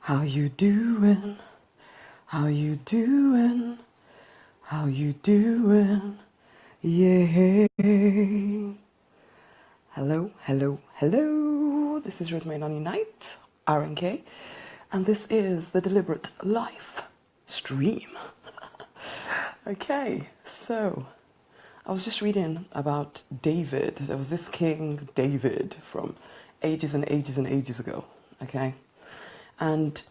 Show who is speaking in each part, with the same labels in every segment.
Speaker 1: How you doing? How you doing? How you doing? Yeah. Hello, hello, hello. This is Rosemary Nonny Knight, RNK, and this is the Deliberate Life stream. Okay, so I was just reading about David. There was this King David from ages and ages and ages ago, okay? And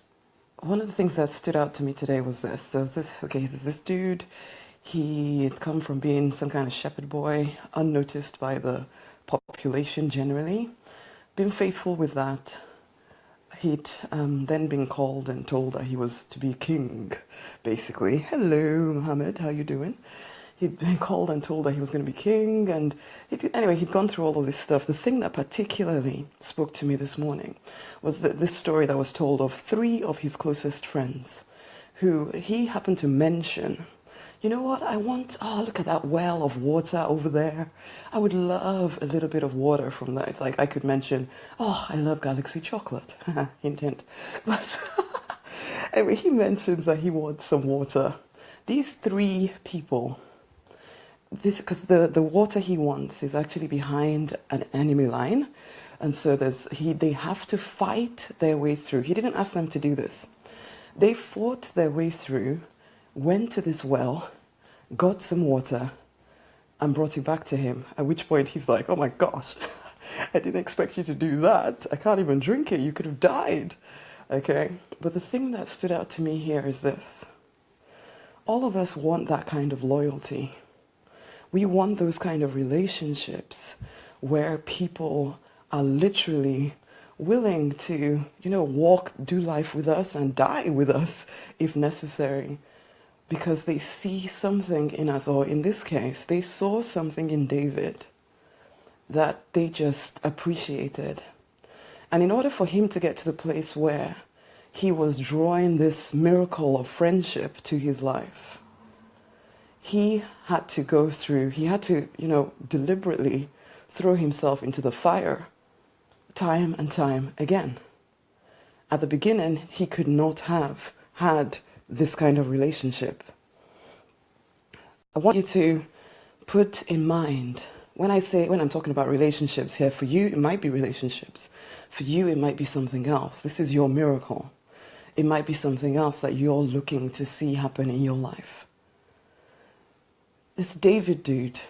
Speaker 1: one of the things that stood out to me today was this. There's this dude. He had come from being some kind of shepherd boy, unnoticed by the population generally, been faithful with that. He'd then been called and told that he was to be king, basically. Hello, Muhammad, how you doing? He'd been called and told that he was going to be king, and he'd gone through all of this stuff. The thing that particularly spoke to me this morning was that this story that was told of three of his closest friends, who he happened to mention. You know what? Look at that well of water over there. I would love a little bit of water from that. It's like I could mention, I love Galaxy chocolate. Hint, hint. But anyway, he mentions that he wants some water. These three people, because the water he wants is actually behind an enemy line. And so they have to fight their way through. He didn't ask them to do this. They fought their way through, went to this well, got some water, and brought it back to him. At which point he's like, oh my gosh, I didn't expect you to do that. I can't even drink it. You could have died. Okay? But the thing that stood out to me here is this. All of us want that kind of loyalty. We want those kind of relationships where people are literally willing to, do life with us and die with us if necessary, because they see something in us, or in this case, they saw something in David that they just appreciated. And in order for him to get to the place where he was drawing this miracle of friendship to his life, he had to deliberately throw himself into the fire time and time again. At the beginning, he could not have had this kind of relationship. I want you to put in mind, when I'm talking about relationships here, for you, it might be relationships. For you, it might be something else. This is your miracle. It might be something else that you're looking to see happen in your life. This David dude,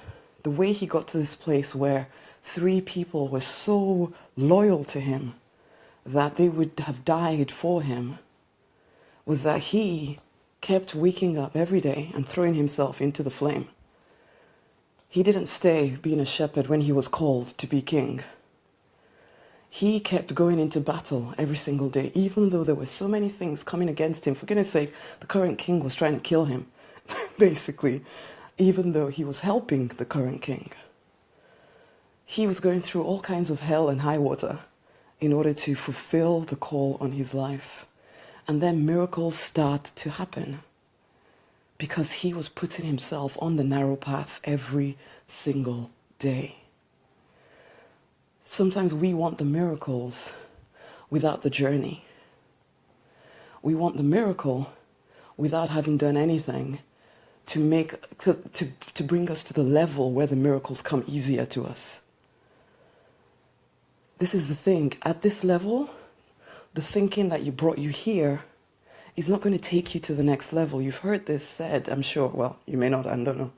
Speaker 1: the way he got to this place where three people were so loyal to him that they would have died for him, was that he kept waking up every day and throwing himself into the flame. He didn't stay being a shepherd when he was called to be king. He kept going into battle every single day, even though there were so many things coming against him. For goodness sake, the current king was trying to kill him, basically, even though he was helping the current king. He was going through all kinds of hell and high water in order to fulfill the call on his life. And then miracles start to happen because he was putting himself on the narrow path every single day. Sometimes we want the miracles without the journey. We want the miracle without having done anything to bring us to the level where the miracles come easier to us. This is the thing. At this level, the thinking that brought you here is not going to take you to the next level. You've heard this said, I'm sure. Well, you may not, I don't know.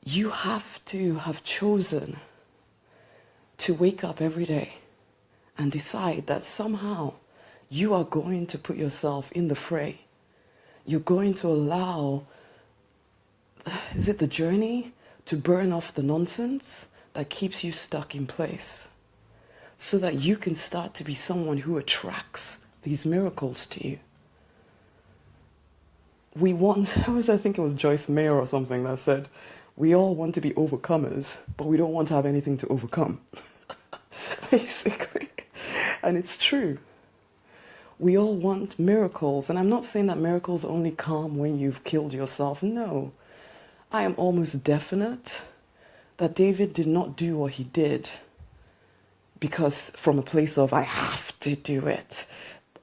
Speaker 1: You have to have chosen to wake up every day and decide that somehow you are going to put yourself in the fray. You're going to allow, the journey to burn off the nonsense that keeps you stuck in place, so that you can start to be someone who attracts these miracles to you. I think it was Joyce Mayer or something that said, we all want to be overcomers, but we don't want to have anything to overcome. Basically. And it's true. We all want miracles. And I'm not saying that miracles only come when you've killed yourself. No. I am almost definite that David did not do what he did because from a place of, I have to do it.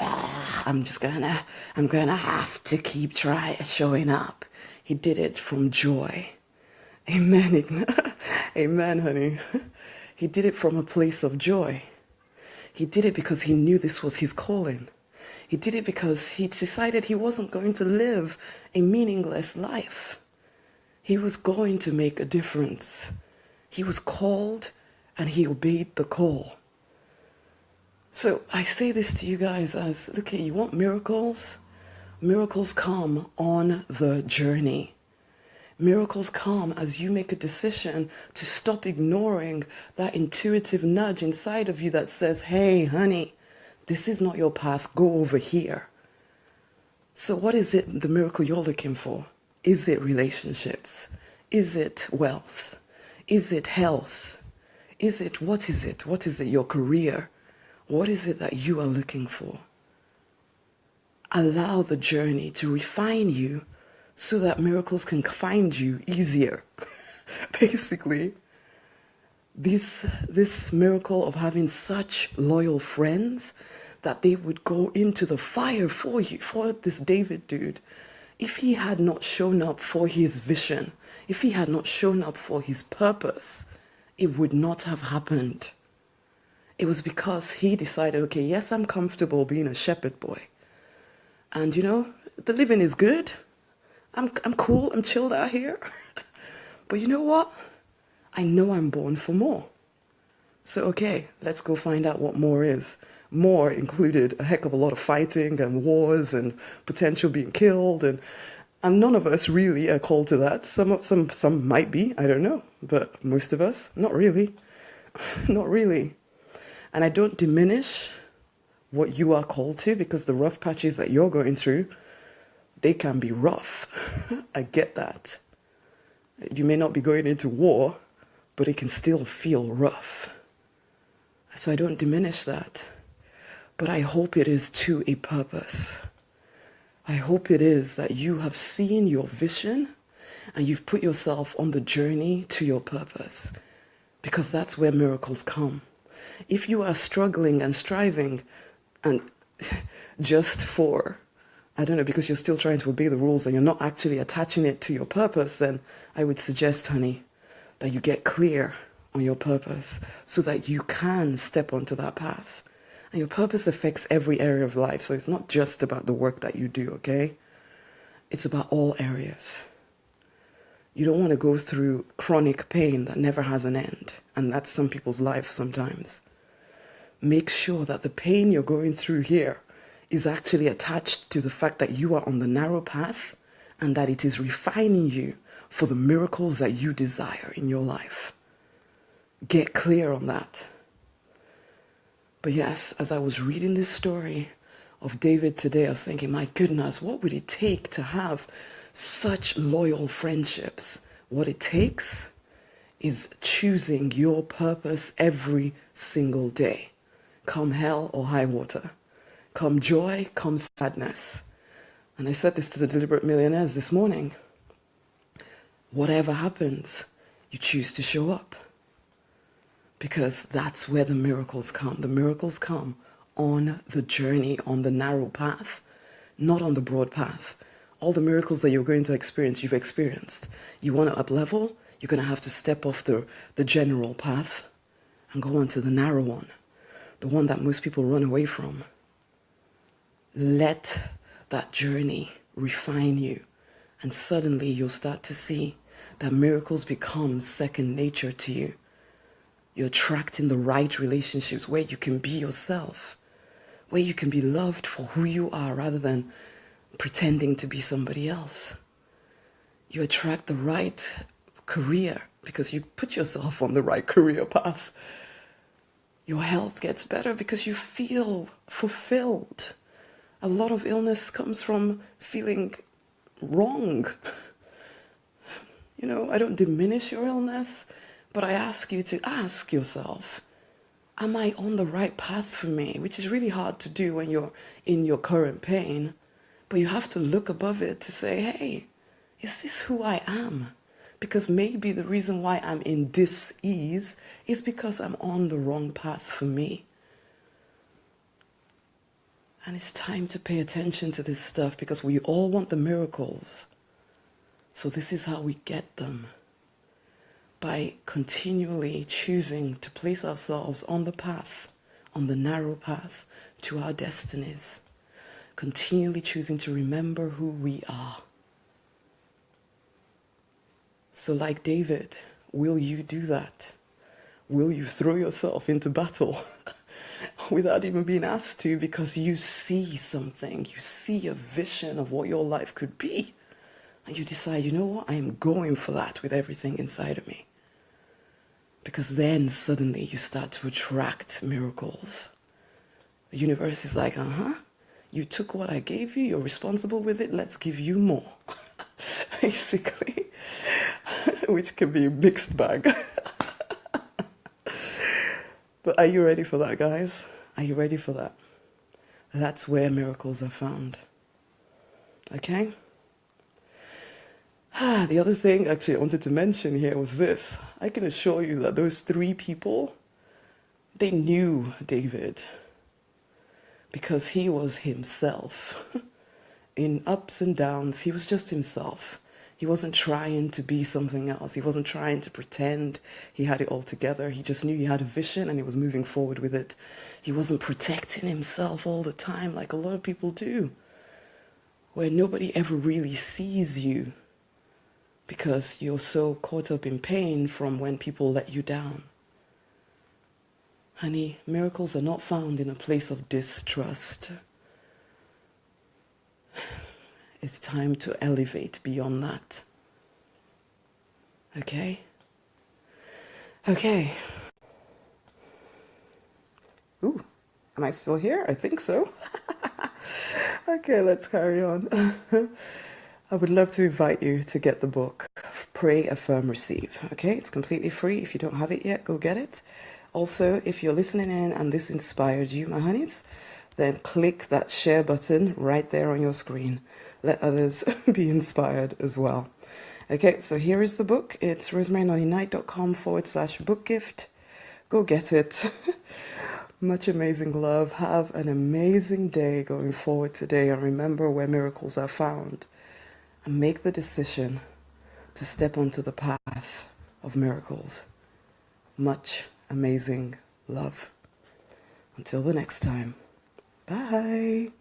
Speaker 1: I'm gonna have to keep showing up. He did it from joy. Amen. Amen, honey. He did it from a place of joy. He did it because he knew this was his calling. He did it because he decided he wasn't going to live a meaningless life. He was going to make a difference. He was called and he obeyed the call. So I say this to you guys as, look, you want miracles? Miracles come on the journey. Miracles come as you make a decision to stop ignoring that intuitive nudge inside of you that says, hey, honey, this is not your path. Go over here. So what is it, the miracle you're looking for? Is it relationships? Is it wealth? Is it health? What is it? What is it, your career? What is it that you are looking for? Allow the journey to refine you so that miracles can find you easier. Basically, this miracle of having such loyal friends that they would go into the fire for you, for this David dude, if he had not shown up for his vision, if he had not shown up for his purpose, it would not have happened. It was because he decided, okay, yes, I'm comfortable being a shepherd boy. And the living is good. I'm cool, I'm chilled out here. But you know what? I know I'm born for more. So okay, let's go find out what more is. More included a heck of a lot of fighting and wars and potential being killed, and none of us really are called to that. Some might be, I don't know, but most of us, not really. Not really. And I don't diminish what you are called to, because the rough patches that you're going through, they can be rough. I get that. You may not be going into war, but it can still feel rough. So I don't diminish that. But I hope it is to a purpose. I hope it is that you have seen your vision and you've put yourself on the journey to your purpose, because that's where miracles come. If you are struggling and striving and just for, I don't know, because you're still trying to obey the rules and you're not actually attaching it to your purpose, then I would suggest, honey, that you get clear on your purpose so that you can step onto that path. And your purpose affects every area of life. So it's not just about the work that you do, okay? It's about all areas. You don't want to go through chronic pain that never has an end. And that's some people's life sometimes. Make sure that the pain you're going through here is actually attached to the fact that you are on the narrow path and that it is refining you for the miracles that you desire in your life. Get clear on that. But yes, as I was reading this story of David today, I was thinking, my goodness, what would it take to have such loyal friendships? What it takes is choosing your purpose every single day. Come hell or high water. Come joy, come sadness. And I said this to the Deliberate Millionaires this morning. Whatever happens, you choose to show up. Because that's where the miracles come. The miracles come on the journey, on the narrow path, not on the broad path. All the miracles that you're going to experience, you've experienced. You want to up-level, you're going to have to step off the general path and go onto the narrow one, the one that most people run away from. Let that journey refine you, and suddenly you'll start to see that miracles become second nature to you. You're attracting the right relationships where you can be yourself, where you can be loved for who you are rather than pretending to be somebody else. You attract the right career because you put yourself on the right career path. Your health gets better because you feel fulfilled. A lot of illness comes from feeling wrong. I don't diminish your illness, but I ask you to ask yourself, am I on the right path for me? Which is really hard to do when you're in your current pain. But you have to look above it to say, hey, is this who I am? Because maybe the reason why I'm in dis-ease is because I'm on the wrong path for me. And it's time to pay attention to this stuff because we all want the miracles. So this is how we get them. By continually choosing to place ourselves on the path, on the narrow path to our destinies. Continually choosing to remember who we are. So like David, will you do that? Will you throw yourself into battle without even being asked to, because you see something, you see a vision of what your life could be, and you decide, you know what, I am going for that with everything inside of me. Because then suddenly you start to attract miracles. The universe is like, you took what I gave you, you're responsible with it, let's give you more. Basically, which can be a mixed bag. But are you ready for that, guys? Are you ready for that? That's where miracles are found. Okay? The other thing actually I wanted to mention here was this. I can assure you that those 3 people, they knew David because he was himself. In ups and downs, he was just himself. He wasn't trying to be something else. He wasn't trying to pretend he had it all together. He just knew he had a vision and he was moving forward with it. He wasn't protecting himself all the time like a lot of people do, where nobody ever really sees you because you're so caught up in pain from when people let you down. Honey, miracles are not found in a place of distrust. It's time to elevate beyond that. Okay? Okay. Ooh, am I still here? I think so. Okay, let's carry on. I would love to invite you to get the book, Pray, Affirm, Receive. Okay, it's completely free. If you don't have it yet, go get it. Also, if you're listening in and this inspired you, my honeys, then click that share button right there on your screen. Let others be inspired as well. Okay, so here is the book. It's rosemarynonnyknight.com/book gift. Go get it. Much amazing love. Have an amazing day going forward today. And remember where miracles are found. And make the decision to step onto the path of miracles. Much amazing love. Until the next time. Bye.